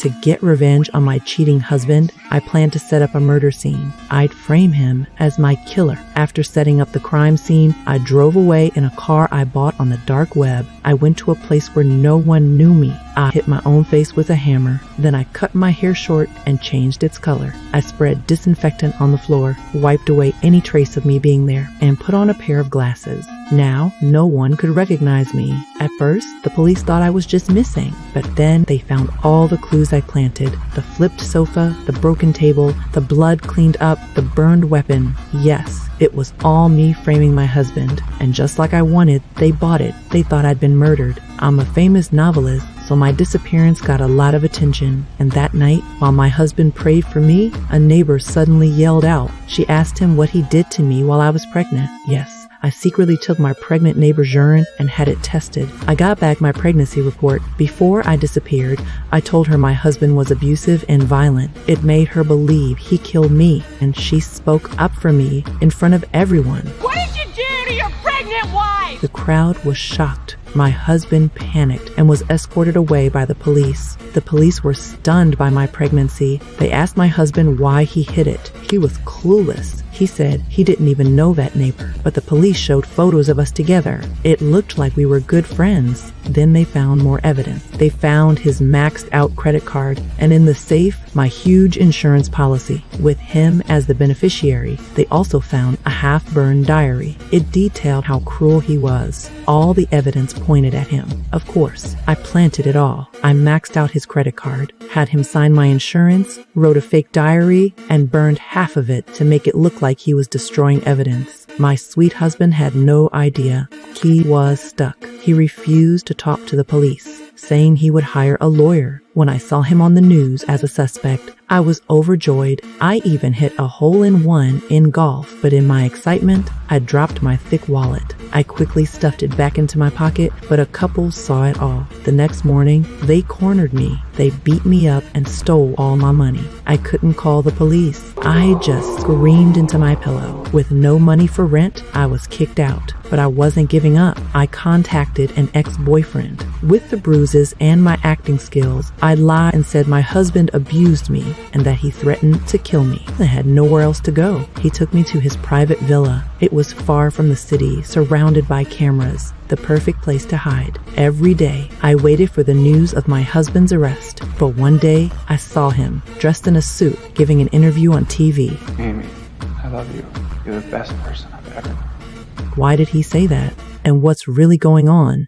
To get revenge on my cheating husband, I planned to set up a murder scene. I'd frame him as my killer. After setting up the crime scene, I drove away in a car I bought on the dark web. I went to a place where no one knew me. I hit my own face with a hammer. Then I cut my hair short and changed its color. I spread disinfectant on the floor, wiped away any trace of me being there, and put on a pair of glasses. Now, no one could recognize me. At first, the police thought I was just missing, but then they found all the clues I planted. The flipped sofa, the broken table, the blood cleaned up, the burned weapon. Yes, it was all me framing my husband, and just like I wanted, they bought it. They thought I'd been murdered. I'm a famous novelist, so my disappearance got a lot of attention. And that night, while my husband prayed for me, a neighbor suddenly yelled out. She asked him what he did to me while I was pregnant. Yes, I secretly took my pregnant neighbor's urine and had it tested. I got back my pregnancy report. Before I disappeared, I told her my husband was abusive and violent. It made her believe he killed me, and she spoke up for me in front of everyone. What did you do to your pregnant wife? The crowd was shocked. My husband panicked and was escorted away by the police. The police were stunned by my pregnancy. They asked my husband why he hid it. He was clueless. He said he didn't even know that neighbor, but the police showed photos of us together. It looked like we were good friends. Then they found more evidence. They found his maxed out credit card, and in the safe, my huge insurance policy. With him as the beneficiary, they also found a half-burned diary. It detailed how cruel he was. All the evidence pointed at him. Of course, I planted it all. I maxed out his credit card, had him sign my insurance, wrote a fake diary, and burned half of it to make it look like he was destroying evidence. My sweet husband had no idea. He was stuck. He refused to talk to the police, saying he would hire a lawyer. When I saw him on the news as a suspect, I was overjoyed. I even hit a hole-in-one in golf, but in my excitement, I dropped my thick wallet. I quickly stuffed it back into my pocket, but a couple saw it all. The next morning, they cornered me. They beat me up and stole all my money. I couldn't call the police. I just screamed into my pillow. With no money for rent, I was kicked out. But I wasn't giving up. I contacted an ex-boyfriend. With the bruises and my acting skills, I lied and said my husband abused me and that he threatened to kill me. I had nowhere else to go. He took me to his private villa. It was far from the city, surrounded by cameras. The perfect place to hide. Every day, I waited for the news of my husband's arrest. But one day, I saw him, dressed in a suit, giving an interview on TV. Amy, I love you. You're the best person I've ever known. Why did he say that? And what's really going on?